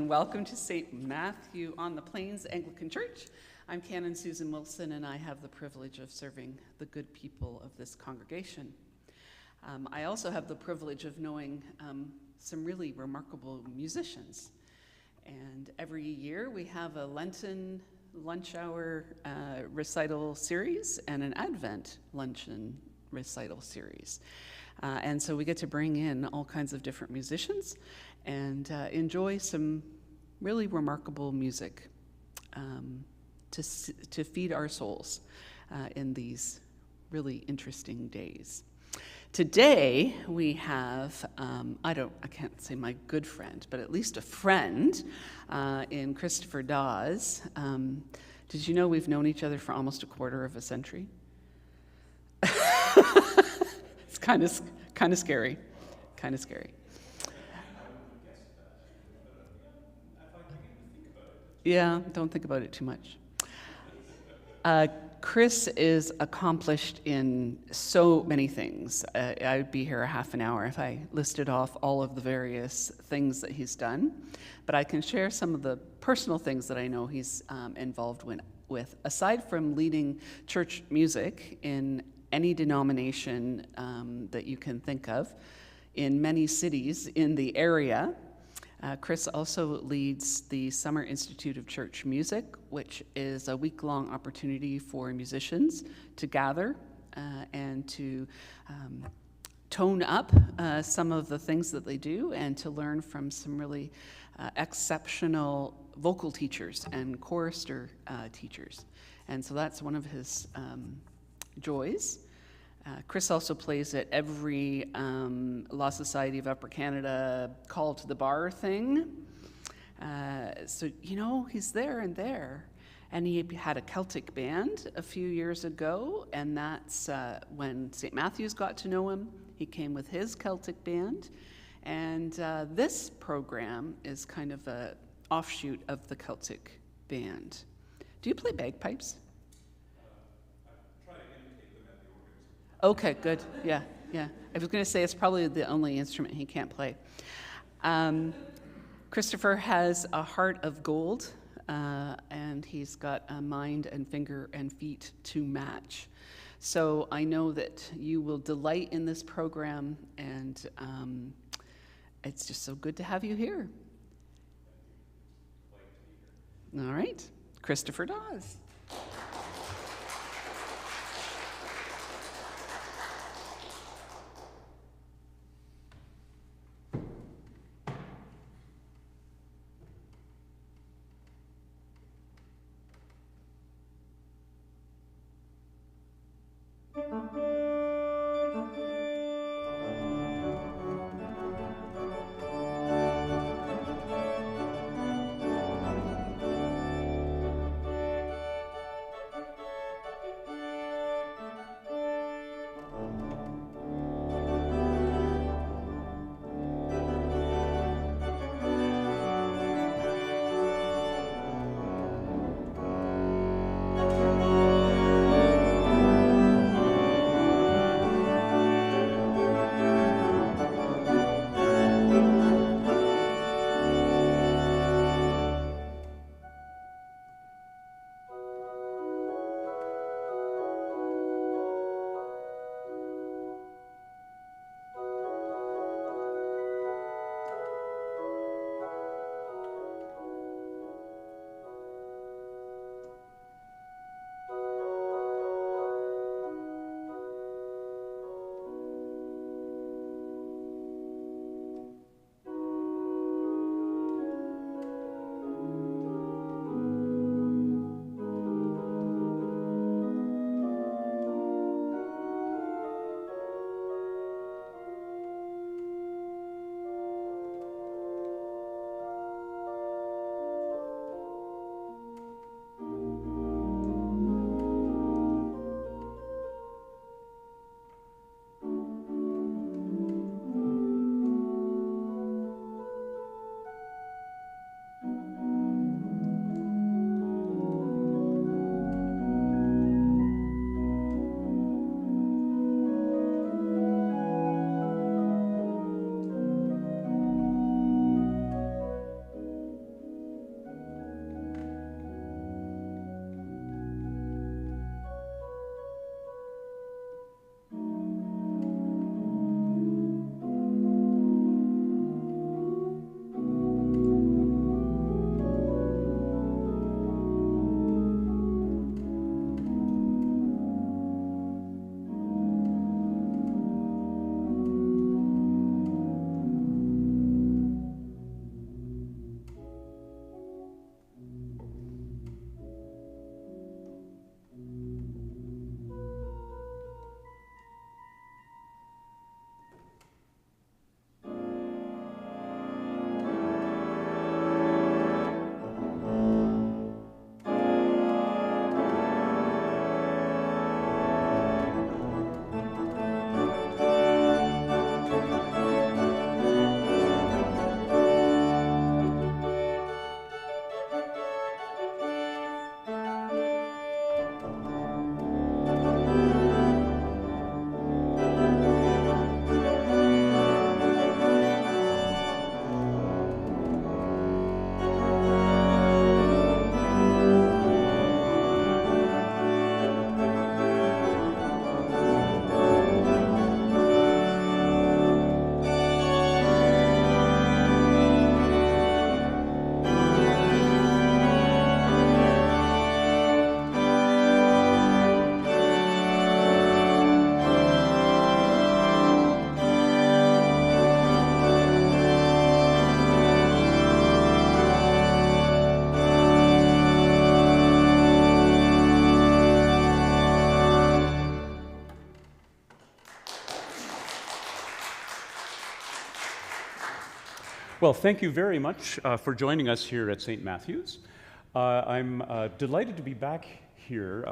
and welcome to St. Matthew on the Plains Anglican Church. I'm Canon Susan Wilson, and I have the privilege of serving the good people of this congregation. I also have the privilege of knowing some really remarkable musicians. And every year we have a Lenten lunch hour recital series and an Advent luncheon recital series. And so we get to bring in all kinds of different musicians and enjoy some really remarkable music to feed our souls in these really interesting days. Today we have, I can't say my good friend, but at least a friend in Christopher Dawes. Did you know we've known each other for almost a quarter of a century? It's kind of scary. Yeah, don't think about it too much. Chris is accomplished in so many things. I would be here a half an hour if I listed off all of the various things that he's done. But I can share some of the personal things that I know he's involved with. Aside from leading church music in any denomination that you can think of in many cities in the area, Chris also leads the Summer Institute of Church Music, which is a week-long opportunity for musicians to gather and to tone up some of the things that they do and to learn from some really exceptional vocal teachers and chorister teachers. And so that's one of his joys. Chris also plays at every Law Society of Upper Canada call to the bar thing. So, he's there and there. And he had a Celtic band a few years ago, and that's when St. Matthew's got to know him. He came with his Celtic band. And this program is kind of an offshoot of the Celtic band. Do you play bagpipes? Okay, good. Yeah. I was going to say it's probably the only instrument he can't play. Christopher has a heart of gold, and he's got a mind and finger and feet to match. So I know that you will delight in this program, and it's just so good to have you here. All right, Christopher Dawes. Well, thank you very much for joining us here at St. Matthew's. I'm delighted to be back here.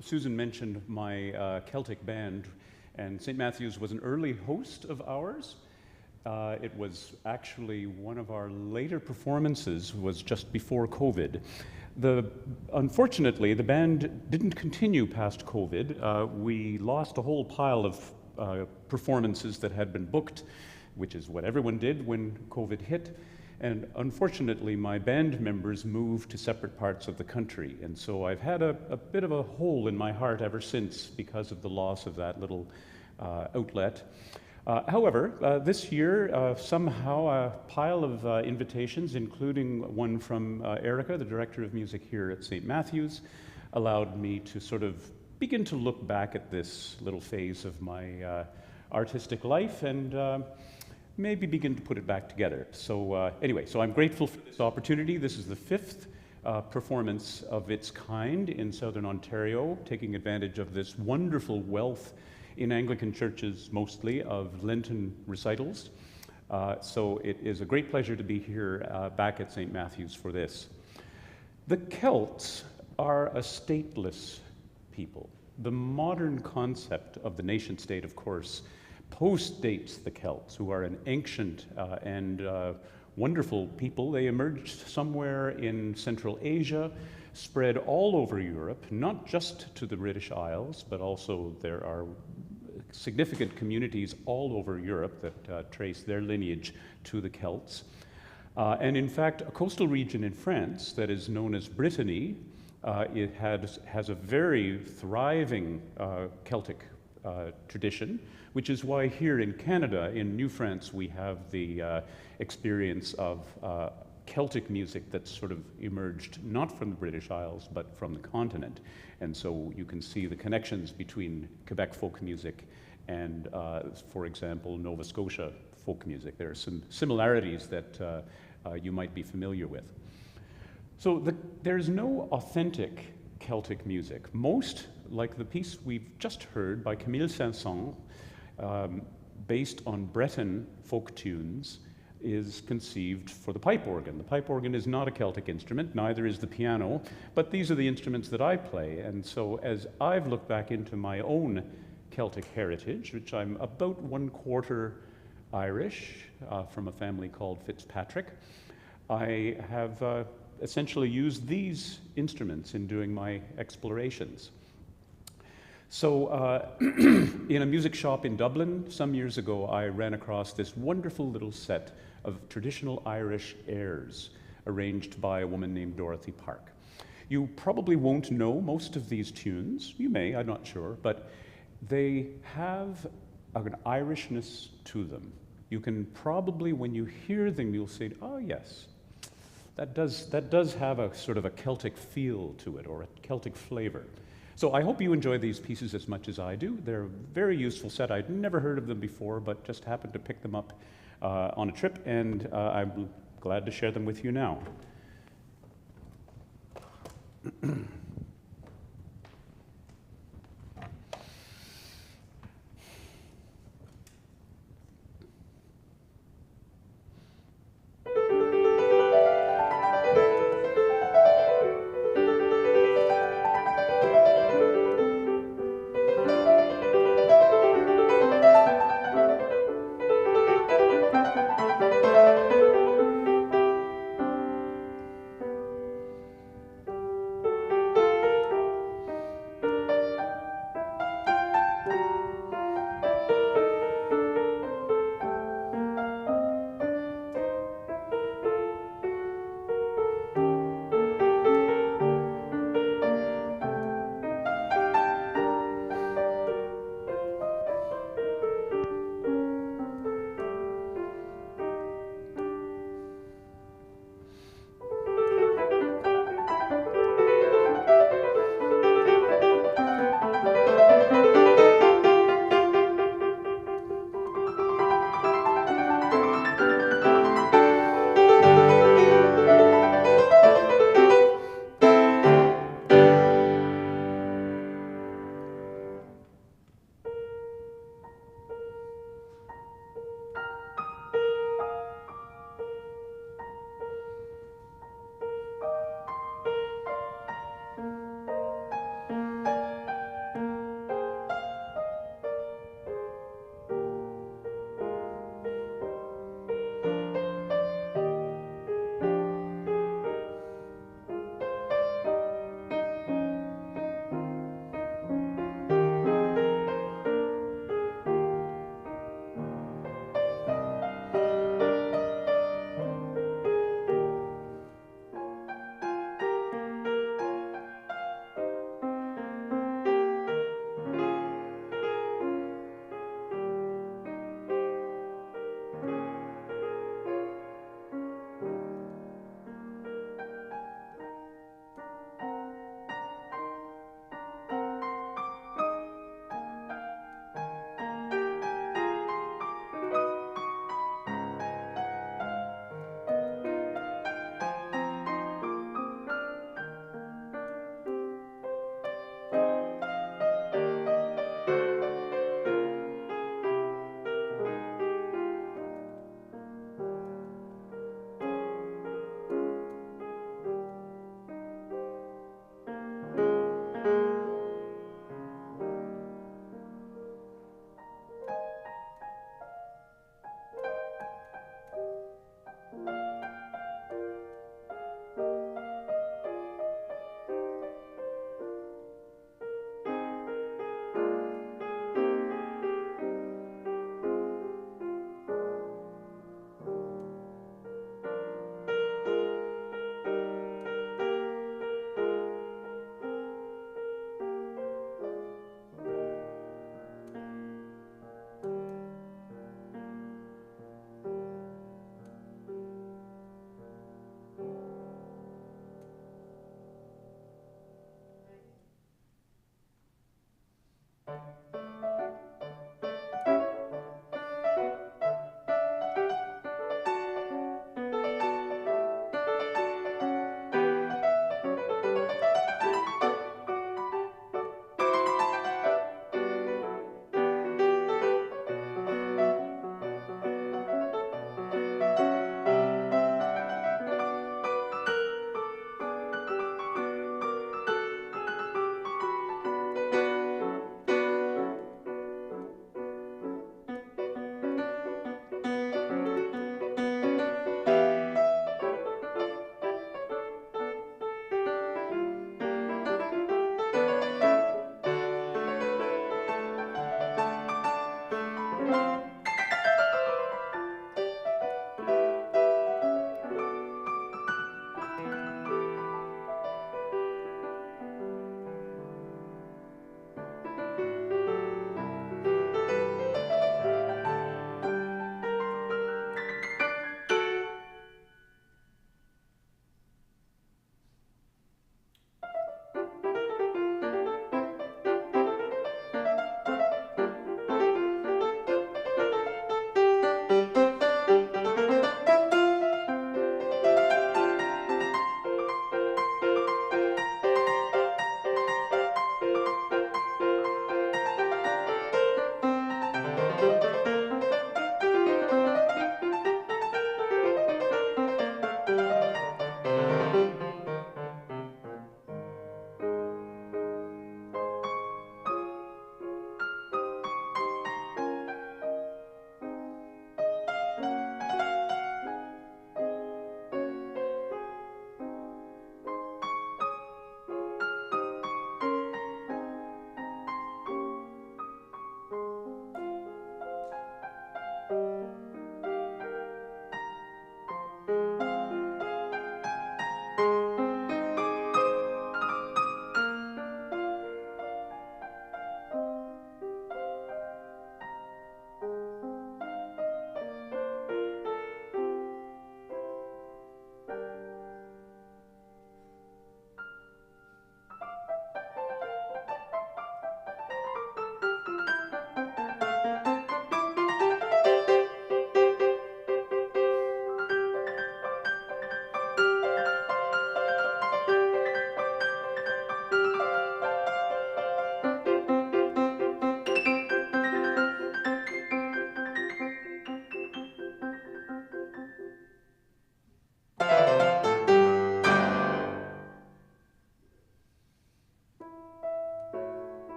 Susan mentioned my Celtic band, and St. Matthew's was an early host of ours. It was actually one of our later performances, was just before COVID. Unfortunately, the band didn't continue past COVID. We lost a whole pile of performances that had been booked, which is what everyone did when COVID hit. And unfortunately, my band members moved to separate parts of the country. And so I've had a bit of a hole in my heart ever since because of the loss of that little outlet. However, this year, somehow a pile of invitations, including one from Erica, the director of music here at St. Matthew's, allowed me to sort of begin to look back at this little phase of my artistic life and maybe begin to put it back together. So anyway, so I'm grateful for this opportunity. This is the fifth performance of its kind in Southern Ontario, taking advantage of this wonderful wealth in Anglican churches mostly of Lenten recitals. So it is a great pleasure to be here back at St. Matthew's for this. The Celts are a stateless people. The modern concept of the nation state, of course, post-dates the Celts, who are an ancient and wonderful people. They emerged somewhere in Central Asia, spread all over Europe, not just to the British Isles, but also there are significant communities all over Europe that trace their lineage to the Celts. And in fact, a coastal region in France that is known as Brittany, it has a very thriving Celtic tradition, which is why here in Canada, in New France, we have the experience of Celtic music that's sort of emerged not from the British Isles, but from the continent. And so you can see the connections between Quebec folk music and, for example, Nova Scotia folk music. There are some similarities that you might be familiar with. So there's no authentic Celtic music. Most, like the piece we've just heard by Camille Saint-Saëns, based on Breton folk tunes, is conceived for the pipe organ. The pipe organ is not a Celtic instrument, neither is the piano, but these are the instruments that I play. And so as I've looked back into my own Celtic heritage, which I'm about 1/4 Irish, from a family called Fitzpatrick, I have essentially used these instruments in doing my explorations. So in a music shop in Dublin some years ago, I ran across this wonderful little set of traditional Irish airs arranged by a woman named Dorothy Park. You probably won't know most of these tunes. You may, I'm not sure, but they have an Irishness to them. You can probably, when you hear them, you'll say, oh yes, that does have a sort of a Celtic feel to it, or a Celtic flavor. So I hope you enjoy these pieces as much as I do. They're a very useful set. I'd never heard of them before, but just happened to pick them up on a trip, and I'm glad to share them with you now.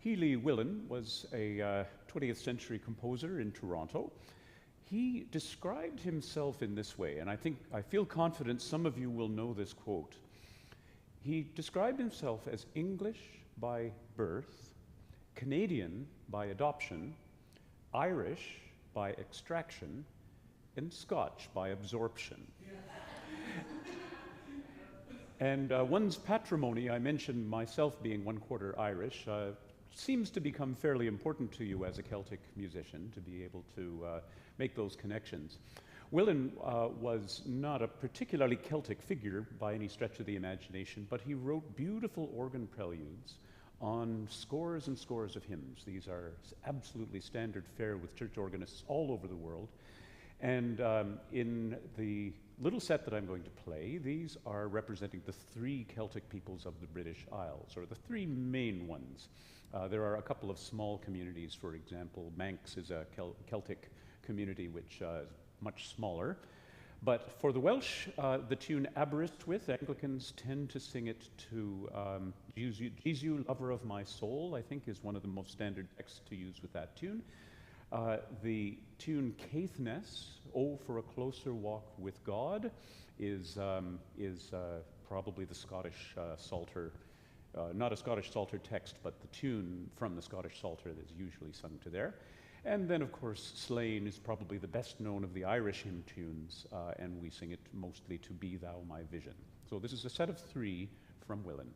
Healy Willan was a 20th century composer in Toronto. He described himself in this way, and I feel confident some of you will know this quote. He described himself as English by birth, Canadian by adoption, Irish by extraction, and Scotch by absorption. And one's patrimony, I mentioned myself being 1/4 Irish, seems to become fairly important to you as a Celtic musician to be able to make those connections. Willan was not a particularly Celtic figure by any stretch of the imagination, but he wrote beautiful organ preludes on scores and scores of hymns. These are absolutely standard fare with church organists all over the world. And in the little set that I'm going to play, these are representing the 3 Celtic peoples of the British Isles, or the 3 main ones. There are a couple of small communities, for example. Manx is a Celtic community which is much smaller. But for the Welsh, the tune Aberystwyth, Anglicans tend to sing it to Jesu, lover of my soul, I think is one of the most standard texts to use with that tune. The tune Caithness, Oh, for a Closer Walk with God, is probably the Scottish Psalter, not a Scottish Psalter text, but the tune from the Scottish Psalter that is usually sung to there. And then, of course, Slane is probably the best known of the Irish hymn tunes, and we sing it mostly to Be Thou My Vision. So this is a set of 3 from Willan.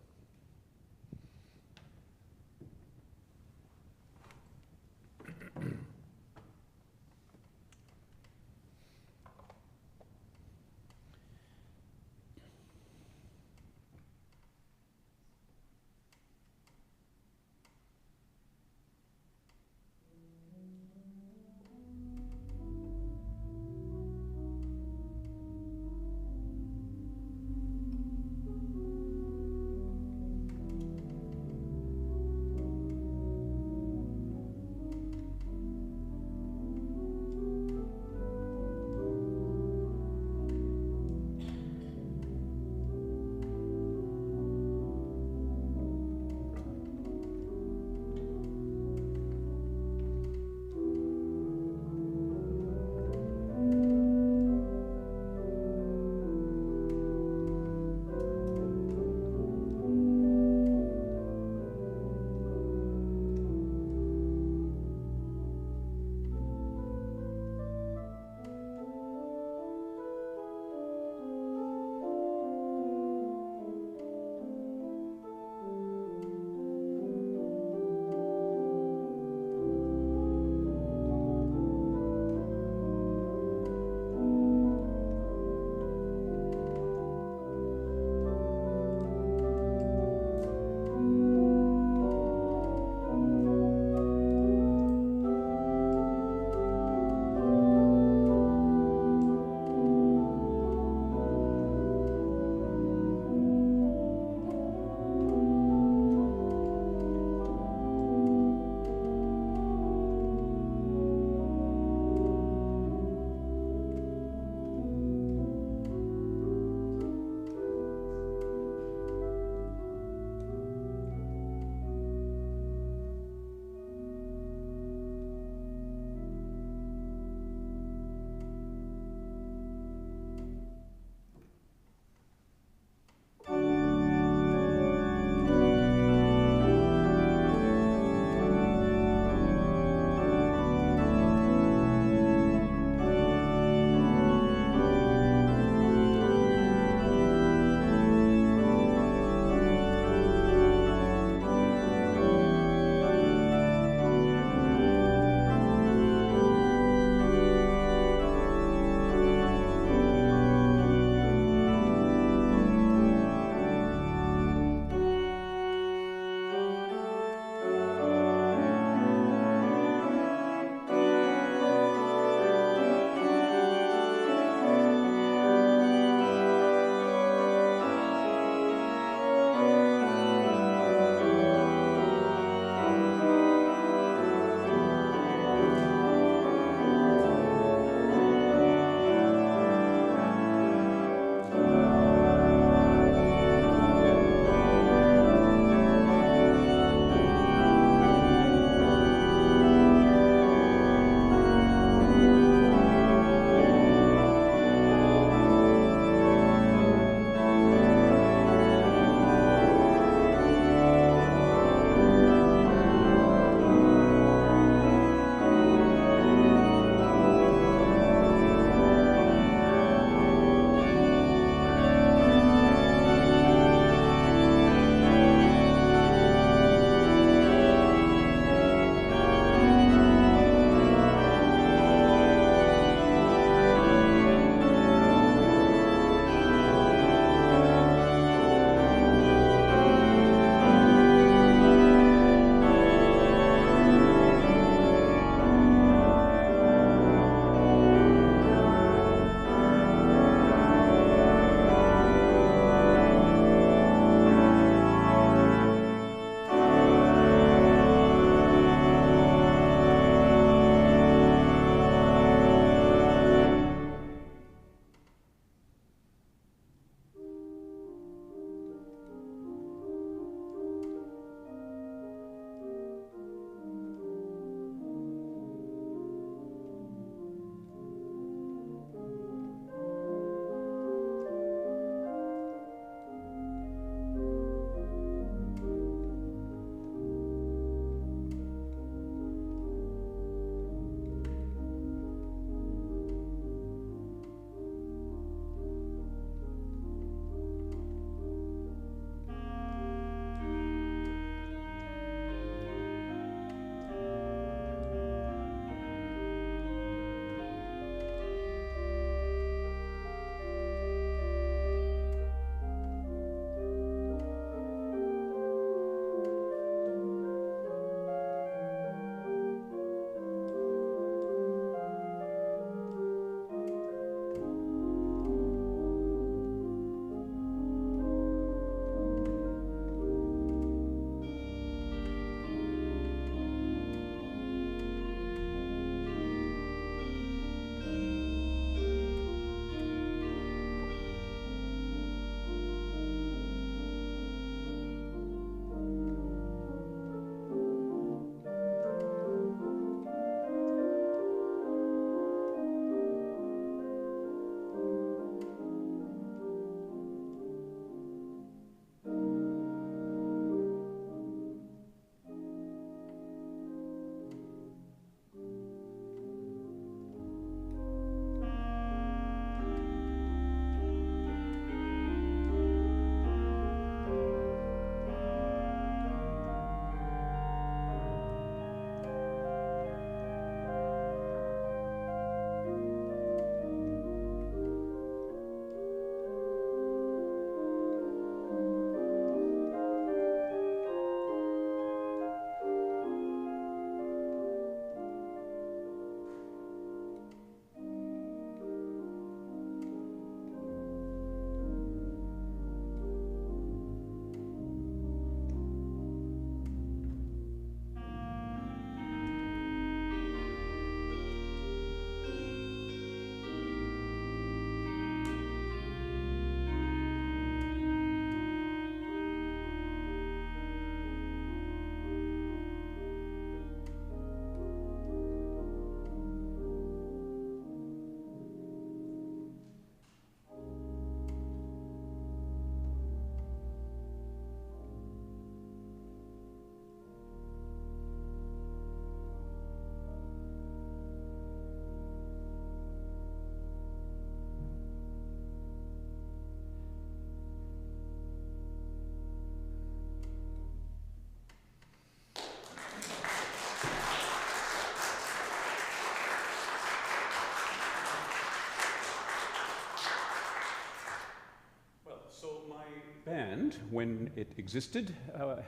band, when it existed,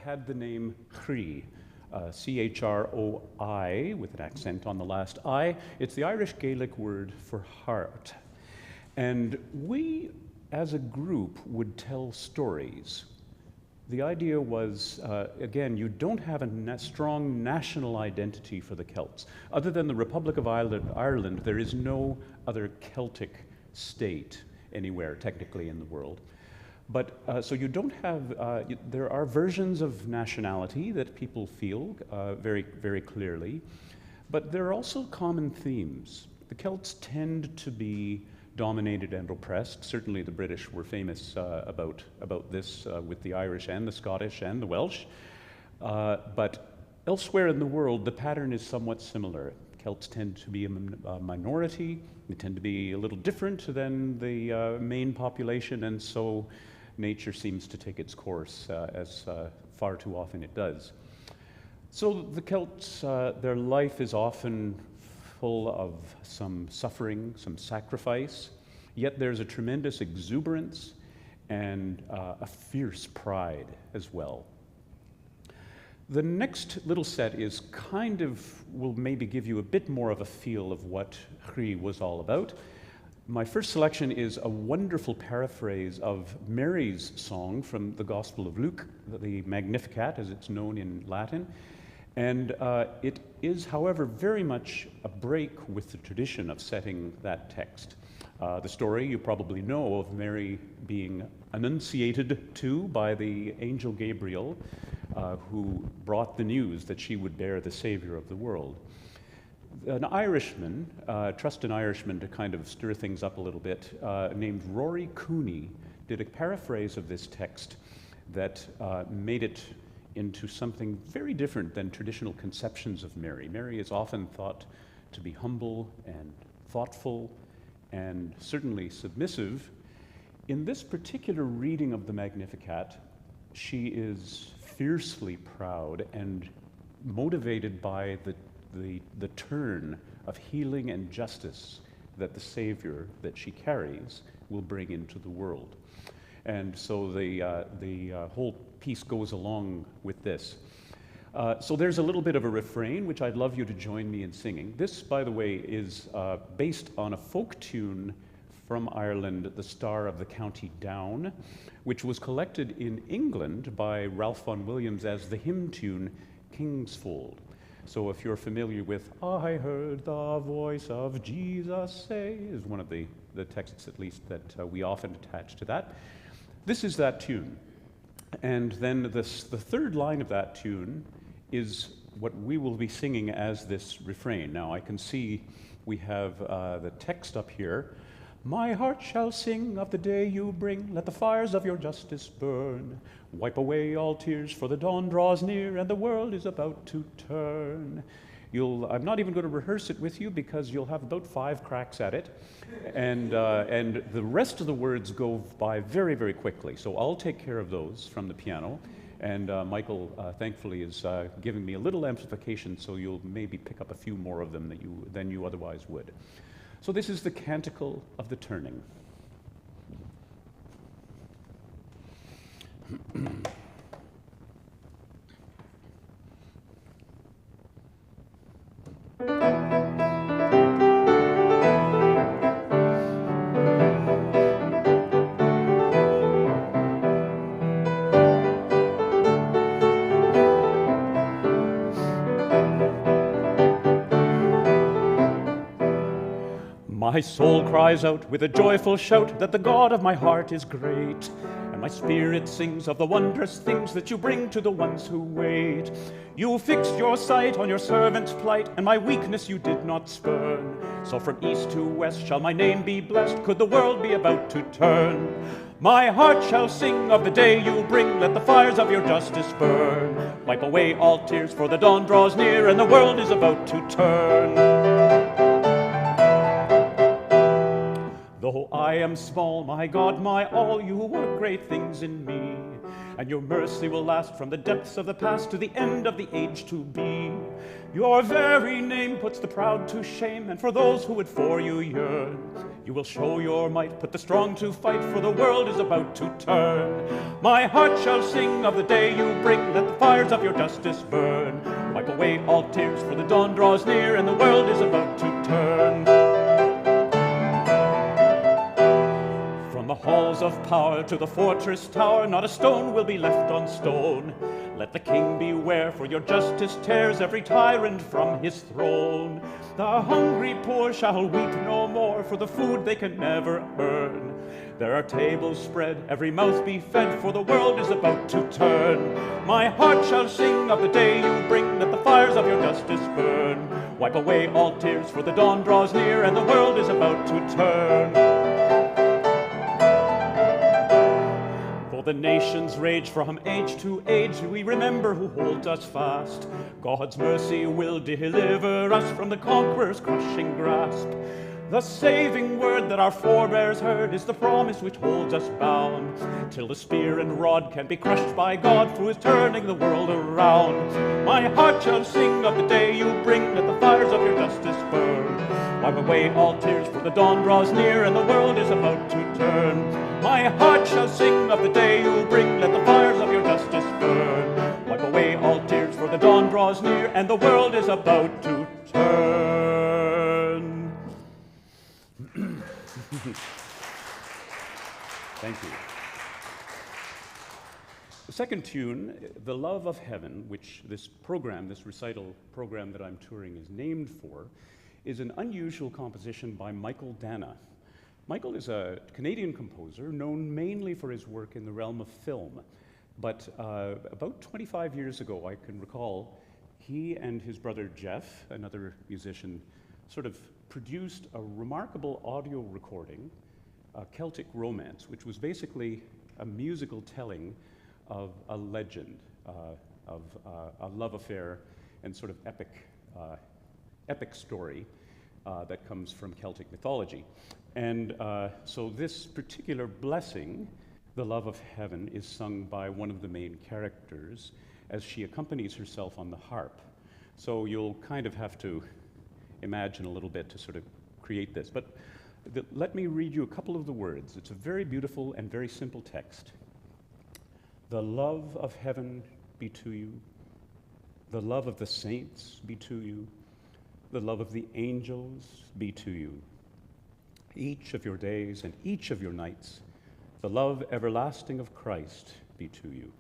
had the name Chrí, Chroi, with an accent on the last I. It's the Irish Gaelic word for heart. And we, as a group, would tell stories. The idea was, again, you don't have a strong national identity for the Celts. Other than the Republic of Ireland, there is no other Celtic state anywhere, technically, in the world. But so you don't have, there are versions of nationality that people feel very, very clearly, but there are also common themes. The Celts tend to be dominated and oppressed. Certainly the British were famous about this with the Irish and the Scottish and the Welsh. But elsewhere in the world, the pattern is somewhat similar. Celts tend to be a minority. They tend to be a little different than the main population, and so nature seems to take its course, as far too often it does. So the Celts, their life is often full of some suffering, some sacrifice, yet there's a tremendous exuberance and a fierce pride as well. The next little set is kind of, will maybe give you a bit more of a feel of what Chrí was all about. My first selection is a wonderful paraphrase of Mary's song from the Gospel of Luke, the Magnificat, as it's known in Latin. And it is, however, very much a break with the tradition of setting that text. The story you probably know of Mary being annunciated to by the angel Gabriel, who brought the news that she would bear the Savior of the world. An Irishman, trust an Irishman to kind of stir things up a little bit, named Rory Cooney, did a paraphrase of this text that made it into something very different than traditional conceptions of Mary. Mary is often thought to be humble and thoughtful and certainly submissive. In this particular reading of the Magnificat, she is fiercely proud and motivated by the turn of healing and justice that the Savior that she carries will bring into the world. And so the whole piece goes along with this. So there's a little bit of a refrain, which I'd love you to join me in singing. This, by the way, is based on a folk tune from Ireland, The Star of the County Down, which was collected in England by Ralph Vaughan Williams as the hymn tune King's Fold. So if you're familiar with I heard the voice of Jesus say, is one of the texts at least that we often attach to that. This is that tune. And then the third line of that tune is what we will be singing as this refrain. Now I can see we have the text up here. My heart shall sing of the day you bring, let the fires of your justice burn. Wipe away all tears, for the dawn draws near and the world is about to turn. I'm not even going to rehearse it with you because you'll have about 5 cracks at it. And the rest of the words go by very, very quickly. So I'll take care of those from the piano. And Michael, thankfully, is giving me a little amplification, so you'll maybe pick up a few more of them than you otherwise would. So this is the Canticle of the Turning. My soul cries out with a joyful shout that the God of my heart is great, and my spirit sings of the wondrous things that you bring to the ones who wait. You fixed your sight on your servant's plight, and my weakness you did not spurn. So from east to west shall my name be blessed, could the world be about to turn. My heart shall sing of the day you bring, let the fires of your justice burn. Wipe away all tears, for the dawn draws near, and the world is about to turn. Though I am small, my God, my all, you work great things in me. And your mercy will last from the depths of the past to the end of the age to be. Your very name puts the proud to shame, and for those who would for you yearn, you will show your might, put the strong to fight, for the world is about to turn. My heart shall sing of the day you bring, let the fires of your justice burn. Wipe away all tears, for the dawn draws near, and the world is about to turn. From the halls of power to the fortress tower, not a stone will be left on stone. Let the king beware, for your justice tears every tyrant from his throne. The hungry poor shall weep no more for the food they can never earn. There are tables spread, every mouth be fed, for the world is about to turn. My heart shall sing of the day you bring, let the fires of your justice burn. Wipe away all tears, for the dawn draws near, and the world is about to turn. The nations rage from age to age, we remember who holds us fast. God's mercy will deliver us from the conqueror's crushing grasp. The saving word that our forebears heard is the promise which holds us bound, till the spear and rod can be crushed by God, who is turning the world around. My heart shall sing of the day you bring, let the fires of your justice burn. Wipe away all tears, for the dawn draws near, and the world is about to turn. My heart shall sing of the day you bring, let the fires of your justice burn. Wipe away all tears, for the dawn draws near, and the world is about to turn. Thank you. The second tune, The Love of Heaven, which this program, this recital program that I'm touring is named for, is an unusual composition by Michael Dana. Michael is a Canadian composer known mainly for his work in the realm of film. But about 25 years ago, I can recall, he and his brother Jeff, another musician, sort of produced a remarkable audio recording, Celtic Romance, which was basically a musical telling of a legend, of a love affair and sort of epic story that comes from Celtic mythology. And so this particular blessing, the love of heaven, is sung by one of the main characters as she accompanies herself on the harp. So you'll kind of have to imagine a little bit to sort of create this. But let me read you a couple of the words. It's a very beautiful and very simple text. The love of heaven be to you. The love of the saints be to you. The love of the angels be to you. Each of your days and each of your nights, the love everlasting of Christ be to you.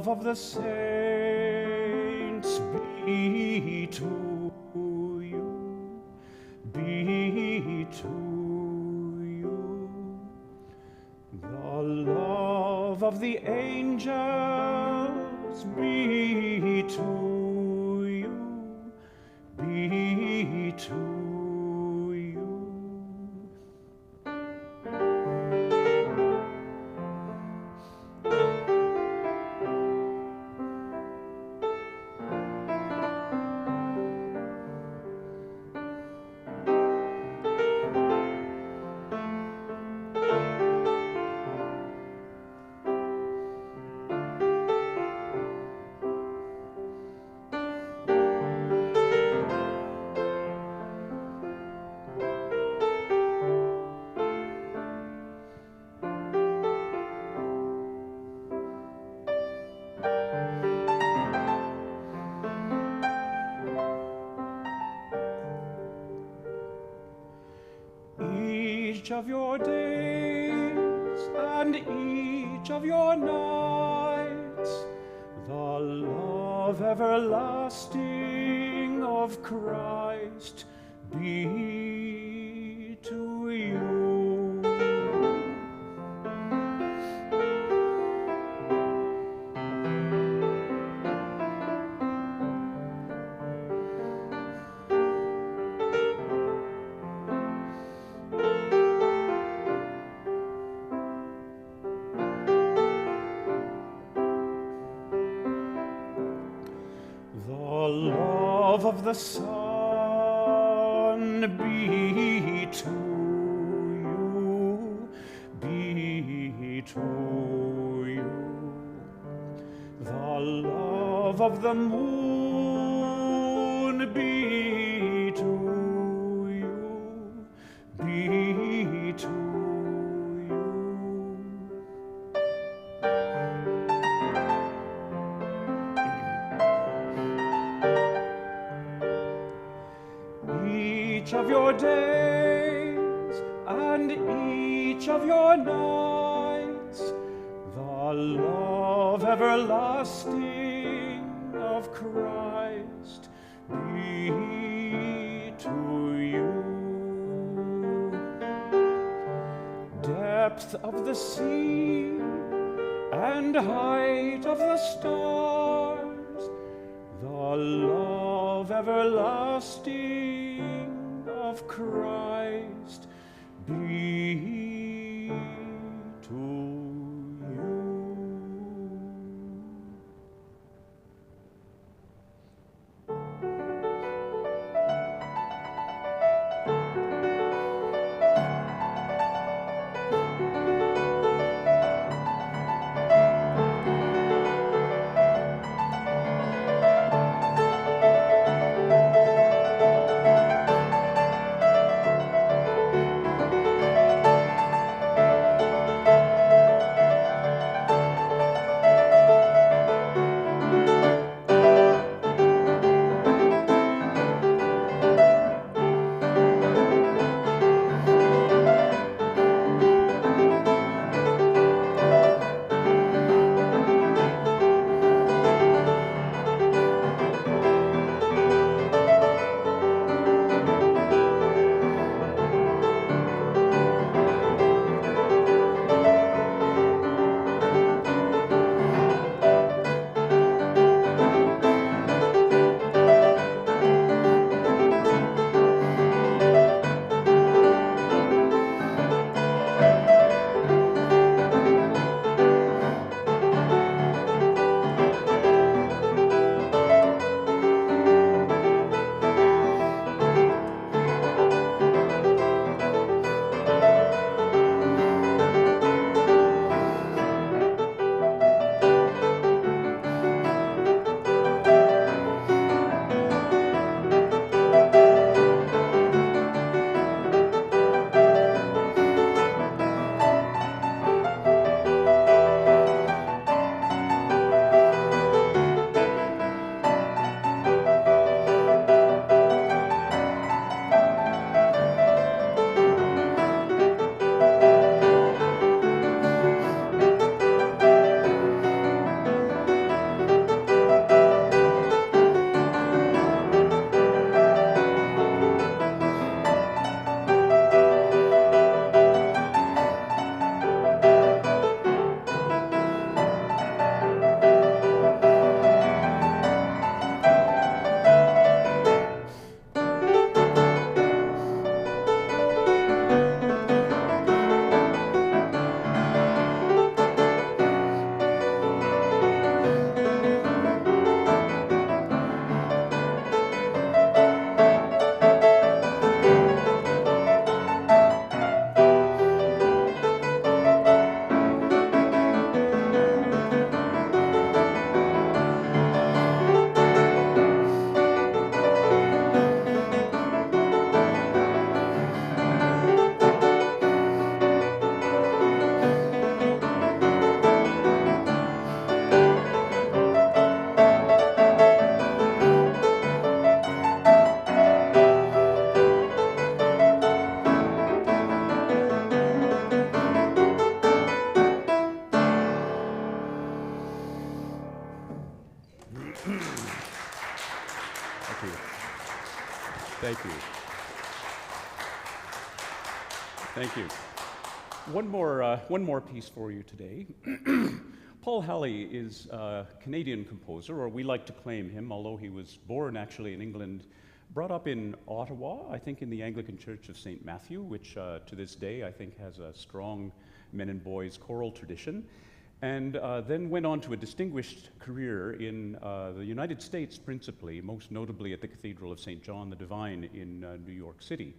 Of the saints be to you, be to you. The love of the angels be to you, be to you. each of your days and each of your nights, the love everlasting of Christ be to you. The love of the Son be to you, be to you. The love of the moon be to you, be to you. Each of your days and each of your nights, the love everlasting of Christ be to you. Depth of the sea and height of the stars, the love everlasting of Christ be to you. Thank you. One more piece for you today. Paul Halley is a Canadian composer, or we like to claim him, although he was born actually in England, brought up in Ottawa, I think in the Anglican Church of St. Matthew, which to this day I think has a strong men and boys choral tradition, and then went on to a distinguished career in the United States principally, most notably at the Cathedral of St. John the Divine in New York City.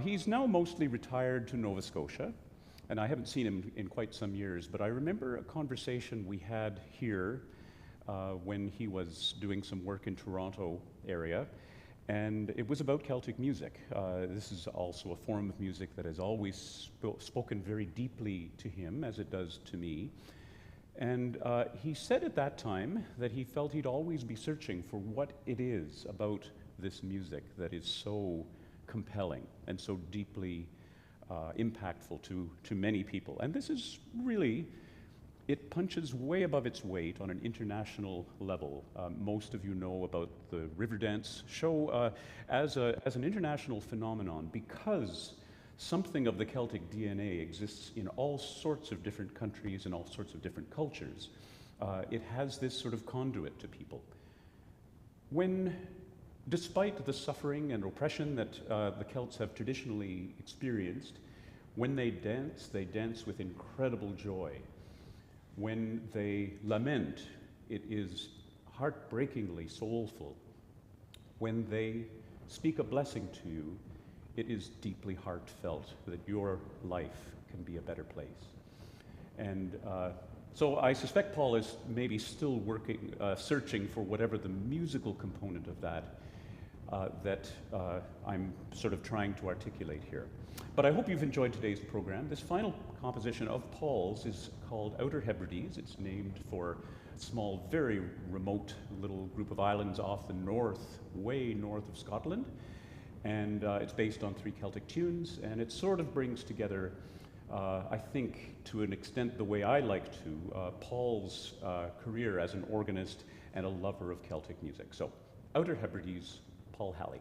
He's now mostly retired to Nova Scotia, and I haven't seen him in quite some years, but I remember a conversation we had here when he was doing some work in Toronto area, and it was about Celtic music. This is also a form of music that has always spoken very deeply to him, as it does to me. And he said at that time that he felt he'd always be searching for what it is about this music that is so compelling and so deeply impactful to many people. And this is really, it punches way above its weight on an international level. Most of you know about the Riverdance show as an international phenomenon because something of the Celtic DNA exists in all sorts of different countries and all sorts of different cultures. It has this sort of conduit to people. Despite the suffering and oppression that the Celts have traditionally experienced, when they dance with incredible joy. When they lament, it is heartbreakingly soulful. When they speak a blessing to you, it is deeply heartfelt that your life can be a better place. And so I suspect Paul is maybe still working, searching for whatever the musical component of that I'm sort of trying to articulate here. But I hope you've enjoyed today's program. This final composition of Paul's is called Outer Hebrides. It's named for a small, very remote little group of islands off the north, way north of Scotland. And it's based on 3 Celtic tunes, and it sort of brings together, I think, to an extent the way I like to, Paul's career as an organist and a lover of Celtic music. So, Outer Hebrides, Paul Halley.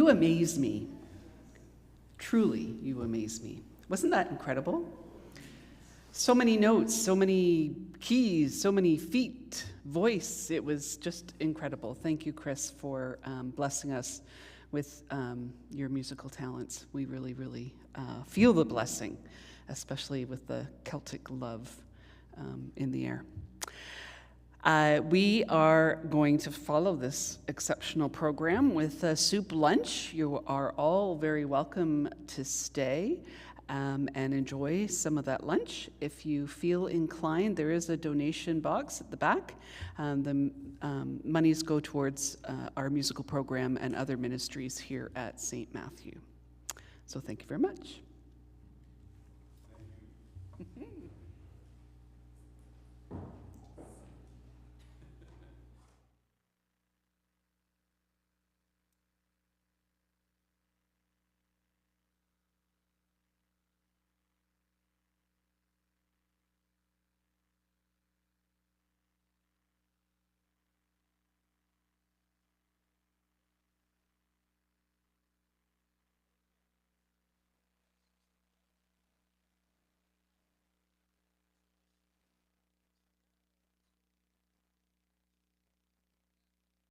You amaze me. Truly, you amaze me. Wasn't that incredible? So many notes, so many keys, so many feet, voice. It was just incredible. Thank you, Chris, for blessing us with your musical talents. We really, really feel the blessing, especially with the Celtic love in the air. We are going to follow this exceptional program with a soup lunch. You are all very welcome to stay and enjoy some of that lunch. If you feel inclined, there is a donation box at the back. The monies go towards our musical program and other ministries here at St. Matthew. So thank you very much.